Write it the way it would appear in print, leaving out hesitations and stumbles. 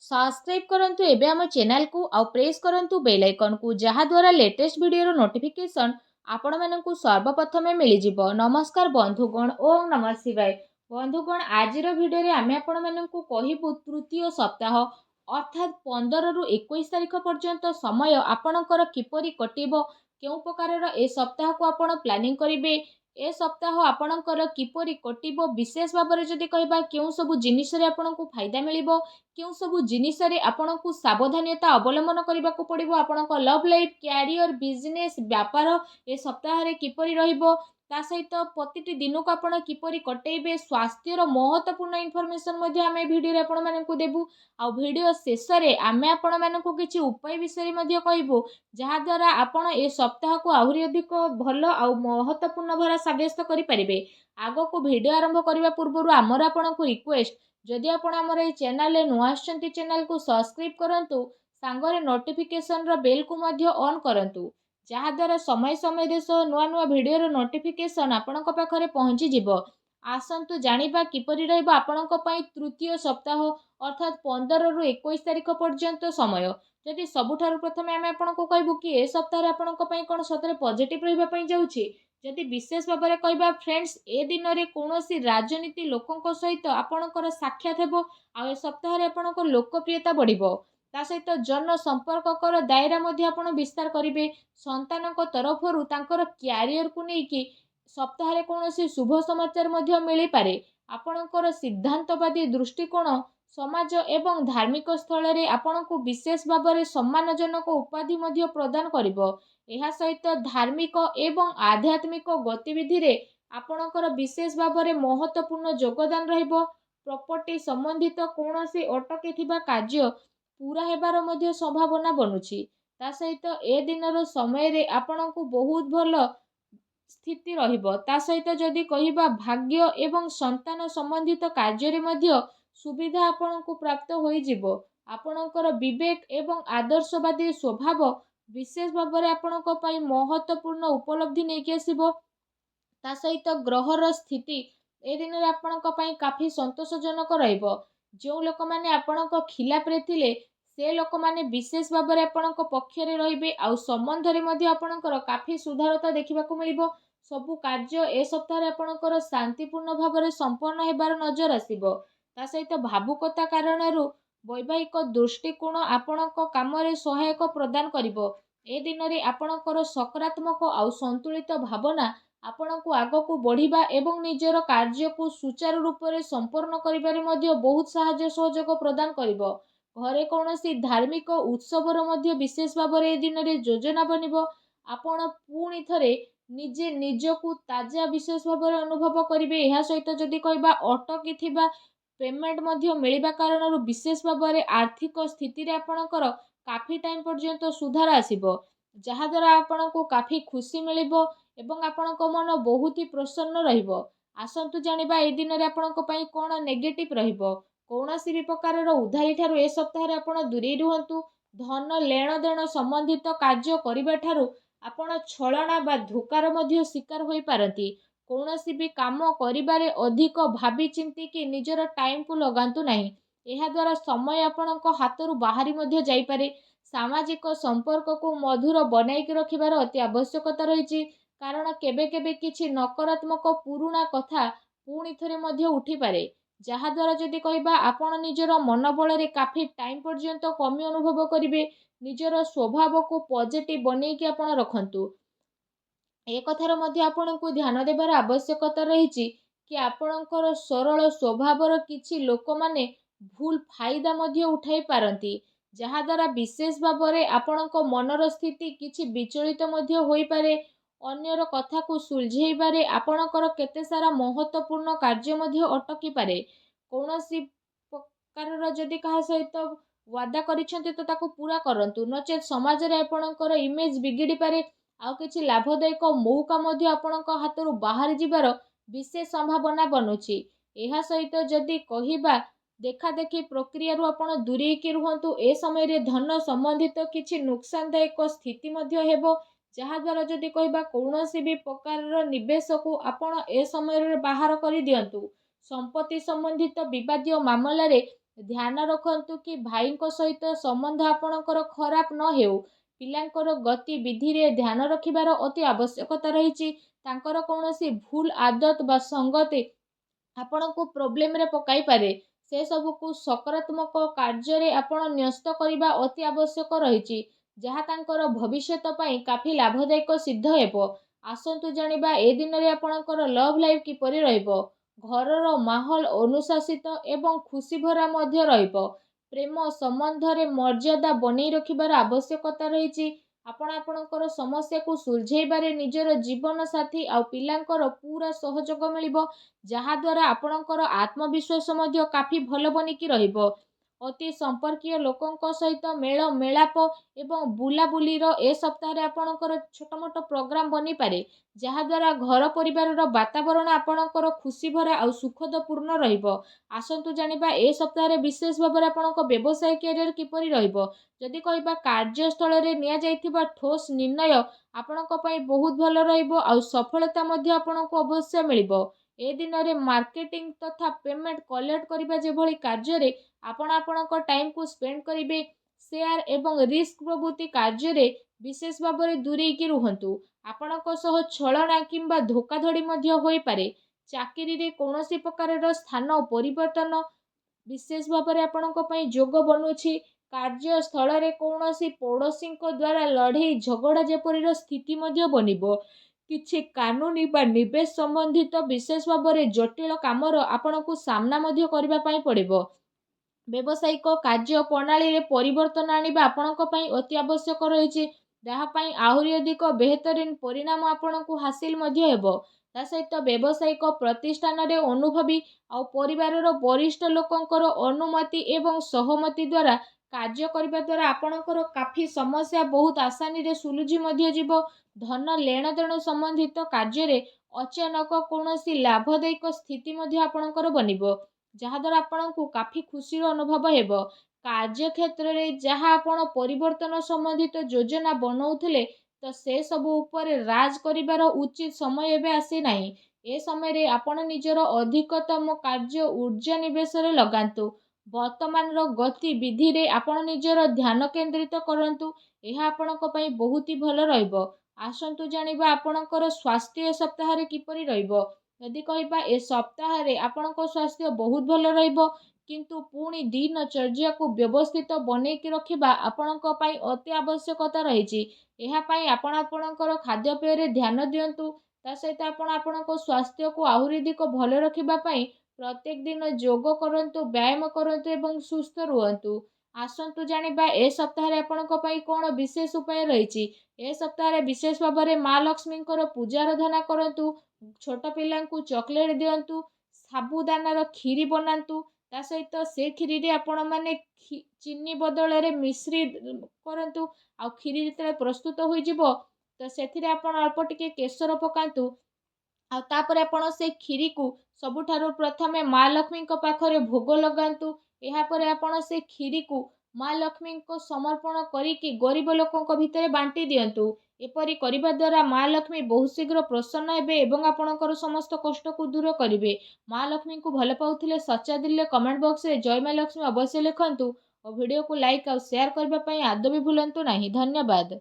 Subscribe करंतु एबे हम चैनल को आउ प्रेस करंतु बेल आइकन को जहा द्वारा लेटेस्ट वीडियो नोटिफिकेशन आपण मानकु सर्वप्रथमे मिली जिवो। नमस्कार बंधुगण, ओम नमः शिवाय। बंधुगण, आजिर वीडियो रे आमे आपण मानकु कहिबु तृतीय सप्ताह अर्थात 15 रु 21 तारिख पर्यंत समय आपणकर किपरि कटिबो, केउ प्रकारर ए सप्ताह को आपण प्लानिंग करिवे, ए सप्ताह आपणकर किपरि कटिबो, विशेष भाବରେ जदि कहबा केउ सब जिनिस रे आपणकु फायदा मिलिबो, केउ सब जिनिस रे आपणकु सावधानता अवलंबन करबाकू पड़िबो, आपणक लव लाइफ, कैरियर, बिजनेस, व्यापार ए सप्ताह रे किपरि रहिबो, ता सहित प्रतिटी दिन को आपण किपरि कटेइबे, स्वास्थ्यर महत्वपूर्ण इनफॉरमेशन मध्ये आमे वीडियो रे आपण मानकु देबु। आ वीडियो शेष रे आमे आपण मानकु किछि उपाय विषय मध्ये कहबो, जहा द्वारा आपण ए सप्ताह को आहुरी अधिक भलो आ महत्वपूर्ण भरा साब्यस्त करि परिबे। आगो को वीडियो आरंभ करबा पूर्वरु हमर आपणकु रिक्वेस्ट, जदि आपण हमर ए चैनल रे नुआ आछंती चैनल को सब्सक्राइब करंतु, सांगरे नोटिफिकेशन रो बेल को मध्ये ऑन करंतु, जहा द्वारा समय समय देश नुआ नुआ वीडियो रो नोटिफिकेशन आपणक पाखरे पहुंची जिवो। आसंतु जानिबा किपरि रहइबो आपणक पई तृतीय सप्ताह अर्थात 15 रु 21 तारिख पर्यंत समय। जदि सबुठारु प्रथमे आमे आपणको कहबु कि ए सप्ताह रे आपणक पई कोन सतरे पॉजिटिव रहिबा पई जाउछि। जदि विशेष भाବରେ कहबा फ्रेंड्स, ए दिन रे कोनोसी राजनीति लोकंक सहित आपणकर साक्षात हेबो, आ ए सप्ताह रे आपणक लोकप्रियता बढ़िबो। ता सहित जन संपर्ककर दायरा मध्ये आपण विस्तार करिवे। संतानक तरफरु तांकर कैरियर को नै कि सप्ताह रे कोनोसी शुभ समाचार मध्ये मिली पारे। आपणकर सिद्धांतवादी दृष्टिकोण समाज एवं धार्मिक स्थल रे आपणको विशेष भाବରେ सम्मानजनक उपाधि मध्ये प्रदान करिवो। एहा सहित धार्मिक एवं आध्यात्मिक गतिविधि रे आपणकर विशेष भाବରେ महत्वपूर्ण योगदान रहिबो। प्रॉपर्टी संबंधित कोनोसी अटकी थिबा कार्य पूरा हेबार मध्ये संभावना बनुछि। ता सहित ए दिनर समय रे आपणको बहुत भलो स्थिति रहिबो। ता सहित जदि कहिबा भाग्य एवं संतान संबंधित कार्य रे मध्ये सुविधा आपणको प्राप्त होई जिवो। आपणकर विवेक एवं आदर्शवादी स्वभाव विशेष भाବରେ आपणको पई महत्वपूर्ण उपलब्धि नै कि आसीबो। ता सहित ग्रहर स्थिति ए दिन रे आपणक पई काफी संतोषजनक रहिबो। जो लोक माने आपणक खिलाफ रे थिले से लोक माने विशेष भाବରେ आपणक पक्ष रे रहिबे, आ संबंध रे मध्ये आपणकर काफी सुधारता देखिबाकू मिलिबो। सबु कार्य ए सप्ताह रे आपणकर शांतिपूर्ण भाବରେ संपन्न हेबार नजर आसीबो। ता सहित भावुकता कारणरू वैवाहिक दृष्टिकोण आपणक काम रे सहायक प्रदान करिवो। ए दिन रे आपणकर सकारात्मक आ संतुलित भावना आपणको आगको बढ़िबा एवं निजर कार्य को सुचारू रूप रे संपन्न करिबारे मध्ये बहुत सहाय्य सहयोग प्रदान करिवो। घरे कोनोसी धार्मिक उत्सवर मध्ये विशेष भाବରେ ए दिन रे योजना बनिबो। आपण पुणी थरे निजे निजकु ताजा विशेष भाବରେ अनुभव करिवे। एहा सहित जदि कहबा अटकी थिबा पेमेंट मध्ये मिलिबा कारणरू विशेष भाବରେ आर्थिक स्थिति रे आपणकर काफी टाइम पर्यंत सुधार आसीबो, जहा द्वारा आपणको काफी खुशी मिलिबो एवं आपणक मन बहुत ही प्रसन्न रहिबो। आसंतु जानिबा ए दिन रे आपणक पई कोन नेगेटिव रहिबो। कोनोसी भी प्रकारर उधारी ठारू ए सप्ताह रे आपण दूरी रुहंतु। धन लेण देण संबंधित कार्य करिबा ठारू आपण छलना बा धोकार मध्ये शिकार होई पारंती। कोनोसी भी काम करिबारे अधिक भाबी चिंती कि निजर टाइम को लगांतु नाही। एहा द्वारा समय आपणक हातरू बाहरी मध्ये जाई पारे। सामाजिक संपर्क को मधुर बनाई के रखिबार अति आवश्यकता रहिछि, कारण केबे केबे किछि नकारात्मक पुरुणा कथा पुणी थरे मध्ये उठी पारे, जहा द्वारा जदि कहबा आपण निजर मनोबल रे काफी टाइम पर्यंत कमी अनुभव करिवे। निजर स्वभाव को पॉजिटिव बनै कि आपण रखंतु। ए कथार मध्ये आपणको ध्यान देबार आवश्यकता रहिछि कि आपणकर सरल स्वभावर किछि लोक माने भूल फायदा मध्ये उठाई पारंती, जहा द्वारा विशेष भाବରେ आपणक मनर स्थिति किछि विचलित मध्ये होई पारे। अन्यर कथा को सुलझेइबारे आपणकर केते सारा महत्वपूर्ण कार्य मध्ये अटकी पारे। कोनोसी प्रकारर जदि कहा सहित वादा करिसेंती तो ताको पूरा करंतु, नचेत समाज रे आपणकर इमेज बिगिड़ी पारे। आ किछि लाभदायक मौका मध्ये आपणक हातरू बाहर जिबार विशेष संभावना बनुछि। एहा सहित जदि कहिबा देखा देखी प्रक्रिया रु आपण दूरी के रुहंतु। ए समय रे धन संबंधित किछि नुकसानदायक स्थिति मध्ये हेबो, जहा द्वारा जदि कहबा कोनोसी भी प्रकारर निवेश को आपण ए समय रे बाहर करि दियंतु। संपत्ति संबंधित विवादीय मामला रे ଧ୍ୟାନ ରଖନ୍ତୁ କି ଭାଇଙ୍କ ସହିତ ସମ୍ବନ୍ଧ ଆପଣଙ୍କର ଖରାପ ନ ହେଉ। ପିଲାଙ୍କର ଗତିବିଧିରେ ଧ୍ୟାନ ରଖିବାର ଅତି ଆବଶ୍ୟକତା ରହିଛି। ତାଙ୍କର କୌଣସି ଭୁଲ ଆଦତ ବା ସଙ୍ଗତି ଆପଣଙ୍କୁ ପ୍ରୋବ୍ଲେମରେ ପକାଇପାରେ। ସେସବୁକୁ ସକାରାତ୍ମକ କାର୍ଯ୍ୟରେ ଆପଣ ନ୍ୟସ୍ତ କରିବା ଅତି ଆବଶ୍ୟକ ରହିଛି, ଯାହା ତାଙ୍କର ଭବିଷ୍ୟତ ପାଇଁ କାଫି ଲାଭଦାୟକ ସିଦ୍ଧ ହେବ। ଆସନ୍ତୁ ଜାଣିବା ଏ ଦିନରେ ଆପଣଙ୍କର ଲଭ୍ ଲାଇଫ୍ କିପରି ରହିବ। ଘରର ମାହୋଲ ଅନୁଶାସିତ ଏବଂ ଖୁସିଭରା ମଧ୍ୟ ରହିବ। ପ୍ରେମ ସମ୍ବନ୍ଧରେ ମର୍ଯ୍ୟାଦା ବନେଇ ରଖିବାର ଆବଶ୍ୟକତା ରହିଛି। ଆପଣ ଆପଣଙ୍କର ସମସ୍ୟାକୁ ସୁଲଝେଇବାରେ ନିଜର ଜୀବନସାଥୀ ଆଉ ପିଲାଙ୍କର ପୁରା ସହଯୋଗ ମିଳିବ, ଯାହାଦ୍ୱାରା ଆପଣଙ୍କର ଆତ୍ମବିଶ୍ୱାସ ମଧ୍ୟ କାଫି ଭଲ ବନିକି ରହିବ। ଅତି ସମ୍ପର୍କୀୟ ଲୋକଙ୍କ ସହିତ ମେଳ ମେଳାପ ଏବଂ ବୁଲାବୁଲିର ଏ ସପ୍ତାହରେ ଆପଣଙ୍କର ଛୋଟ ମୋଟ ପ୍ରୋଗ୍ରାମ ବନିପାରେ, ଯାହାଦ୍ୱାରା ଘର ପରିବାରର ବାତାବରଣ ଆପଣଙ୍କର ଖୁସିଭରା ଆଉ ସୁଖଦପୂର୍ଣ୍ଣ ରହିବ। ଆସନ୍ତୁ ଜାଣିବା ଏ ସପ୍ତାହରେ ବିଶେଷ ଭାବରେ ଆପଣଙ୍କ ବ୍ୟବସାୟ କ୍ୟାରିୟର କିପରି ରହିବ। ଯଦି କହିବା କାର୍ଯ୍ୟସ୍ଥଳରେ ନିଆଯାଇଥିବା ଠୋସ୍ ନିର୍ଣ୍ଣୟ ଆପଣଙ୍କ ପାଇଁ ବହୁତ ଭଲ ରହିବ ଆଉ ସଫଳତା ମଧ୍ୟ ଆପଣଙ୍କୁ ଅବଶ୍ୟ ମିଳିବ। ଏ ଦିନରେ ମାର୍କେଟିଂ ତଥା ପେମେଣ୍ଟ କଲେକ୍ଟ କରିବା ଯେଭଳି କାର୍ଯ୍ୟରେ ଆପଣ ଆପଣଙ୍କ ଟାଇମକୁ ସ୍ପେଣ୍ଡ କରିବେ, ସେୟାର ଏବଂ ରିସ୍କ ପ୍ରଭୃତି କାର୍ଯ୍ୟରେ ବିଶେଷ ଭାବରେ ଦୂରେଇକି ରୁହନ୍ତୁ। ଆପଣଙ୍କ ସହ ଛଳନା କିମ୍ବା ଧୋକାଧଡ଼ି ମଧ୍ୟ ହୋଇପାରେ। ଚାକିରିରେ କୌଣସି ପ୍ରକାରର ସ୍ଥାନ ପରିବର୍ତ୍ତନ ବିଶେଷ ଭାବରେ ଆପଣଙ୍କ ପାଇଁ ଯୋଗ ବନୁଛି। କାର୍ଯ୍ୟସ୍ଥଳରେ କୌଣସି ପଡ଼ୋଶୀଙ୍କ ଦ୍ୱାରା ଲଢ଼େଇ ଝଗଡ଼ା ଯେପରିର ସ୍ଥିତି ମଧ୍ୟ ବନିବ। କିଛି କାନୁନି ବା ନିବେଶ ସମ୍ବନ୍ଧିତ ବିଶେଷ ଭାବରେ ଜଟିଳ କାମର ଆପଣଙ୍କୁ ସାମ୍ନା ମଧ୍ୟ କରିବା ପାଇଁ ପଡ଼ିବ। ବ୍ୟବସାୟିକ କାର୍ଯ୍ୟ ପ୍ରଣାଳୀରେ ପରିବର୍ତ୍ତନ ଆଣିବା ଆପଣଙ୍କ ପାଇଁ ଅତି ଆବଶ୍ୟକ ରହିଛି, ଯାହା ପାଇଁ ଆହୁରି ଅଧିକ ବେହତରିନ ପରିଣାମ ଆପଣଙ୍କୁ ହାସିଲ ମଧ୍ୟ ହେବ। ତା ସହିତ ବ୍ୟବସାୟିକ ପ୍ରତିଷ୍ଠାନରେ ଅନୁଭବୀ ଆଉ ପରିବାରର ବରିଷ୍ଠ ଲୋକଙ୍କର ଅନୁମତି ଏବଂ ସହମତି ଦ୍ୱାରା କାର୍ଯ୍ୟ କରିବା ଦ୍ୱାରା ଆପଣଙ୍କର କାଫି ସମସ୍ୟା ବହୁତ ଆସାନୀରେ ସୁଲଝି ମଧ୍ୟ ଯିବ। ଧନ ଲେଣଦେଣ ସମ୍ବନ୍ଧିତ କାର୍ଯ୍ୟରେ ଅଚାନକ କୌଣସି ଲାଭଦାୟକ ସ୍ଥିତି ମଧ୍ୟ ଆପଣଙ୍କର ବନିବ, ଯାହାଦ୍ୱାରା ଆପଣଙ୍କୁ କାଫି ଖୁସିର ଅନୁଭବ ହେବ। କାର୍ଯ୍ୟକ୍ଷେତ୍ରରେ ଯାହା ଆପଣ ପରିବର୍ତ୍ତନ ସମ୍ବନ୍ଧିତ ଯୋଜନା ବନଉଥିଲେ, ତ ସେସବୁ ଉପରେ ରାଜ କରିବାର ଉଚିତ ସମୟ ଏବେ ଆସିନାହିଁ। ଏ ସମୟରେ ଆପଣ ନିଜର ଅଧିକତମ କାର୍ଯ୍ୟ ଊର୍ଜା ନିବେଶରେ ଲଗାନ୍ତୁ। ବର୍ତ୍ତମାନର ଗତିବିଧିରେ ଆପଣ ନିଜର ଧ୍ୟାନ କେନ୍ଦ୍ରିତ କରନ୍ତୁ। ଏହା ଆପଣଙ୍କ ପାଇଁ ବହୁତ ହି ଭଲ ରହିବ। ଆସନ୍ତୁ ଜାଣିବା ଆପଣଙ୍କର ସ୍ୱାସ୍ଥ୍ୟ ଏ ସପ୍ତାହରେ କିପରି ରହିବ। ଯଦି କହିବା ଏ ସପ୍ତାହରେ ଆପଣଙ୍କ ସ୍ୱାସ୍ଥ୍ୟ ବହୁତ ଭଲ ରହିବ, କିନ୍ତୁ ପୁଣି ଦିନଚର୍ଯ୍ୟାକୁ ବ୍ୟବସ୍ଥିତ ବନେଇକି ରଖିବା ଆପଣଙ୍କ ପାଇଁ ଅତି ଆବଶ୍ୟକତା ରହିଛି। ଏହା ପାଇଁ ଆପଣ ଆପଣଙ୍କର ଖାଦ୍ୟପେୟରେ ଧ୍ୟାନ ଦିଅନ୍ତୁ। ତା ସହିତ ଆପଣ ଆପଣଙ୍କ ସ୍ୱାସ୍ଥ୍ୟକୁ ଆହୁରି ଅଧିକ ଭଲ ରଖିବା ପାଇଁ ପ୍ରତ୍ୟେକ ଦିନ ଯୋଗ କରନ୍ତୁ, ବ୍ୟାୟାମ କରନ୍ତୁ ଏବଂ ସୁସ୍ଥ ରୁହନ୍ତୁ। ଆସନ୍ତୁ ଜାଣିବା ଏ ସପ୍ତାହରେ ଆପଣଙ୍କ ପାଇଁ କ'ଣ ବିଶେଷ ଉପାୟ ରହିଛି। ଏ ସପ୍ତାହରେ ବିଶେଷ ଭାବରେ ମା ଲକ୍ଷ୍ମୀଙ୍କର ପୂଜା ଆରାଧନା କରନ୍ତୁ, ଛୋଟ ପିଲାଙ୍କୁ ଚକୋଲେଟ୍ ଦିଅନ୍ତୁ, ସାବୁଦାନାର କ୍ଷୀରି ବନାନ୍ତୁ। ତା ସହିତ ସେ କ୍ଷୀରିରେ ଆପଣମାନେ ଚିନି ବଦଳରେ ମିଶ୍ରି କରନ୍ତୁ। ଆଉ କ୍ଷୀରି ଯେତେବେଳେ ପ୍ରସ୍ତୁତ ହୋଇଯିବ, ତ ସେଥିରେ ଆପଣ ଅଳ୍ପ ଟିକେ କେଶର ପକାନ୍ତୁ। ଆଉ ତାପରେ ଆପଣ ସେ କ୍ଷୀରିକୁ ସବୁଠାରୁ ପ୍ରଥମେ ମା ଲକ୍ଷ୍ମୀଙ୍କ ପାଖରେ ଭୋଗ ଲଗାନ୍ତୁ। ଏହାପରେ ଆପଣ ସେ କ୍ଷୀରିକୁ ମା ଲକ୍ଷ୍ମୀଙ୍କ ସମର୍ପଣ କରିକି ଗରିବ ଲୋକଙ୍କ ଭିତରେ ବାଣ୍ଟି ଦିଅନ୍ତୁ। ଏପରି କରିବା ଦ୍ୱାରା ମା ଲକ୍ଷ୍ମୀ ବହୁତ ଶୀଘ୍ର ପ୍ରସନ୍ନ ହେବେ ଏବଂ ଆପଣଙ୍କର ସମସ୍ତ କଷ୍ଟକୁ ଦୂର କରିବେ। ମା ଲକ୍ଷ୍ମୀଙ୍କୁ ଭଲ ପାଉଥିଲେ ସଚ୍ଚା ଦିଲରେ କମେଣ୍ଟ ବକ୍ସରେ ଜୟ ମା ଲକ୍ଷ୍ମୀ ଅବଶ୍ୟ ଲେଖନ୍ତୁ ଓ ଭିଡ଼ିଓକୁ ଲାଇକ୍ ଆଉ ସେୟାର କରିବା ପାଇଁ ଆଦୌ ବି ଭୁଲନ୍ତୁ ନାହିଁ। ଧନ୍ୟବାଦ।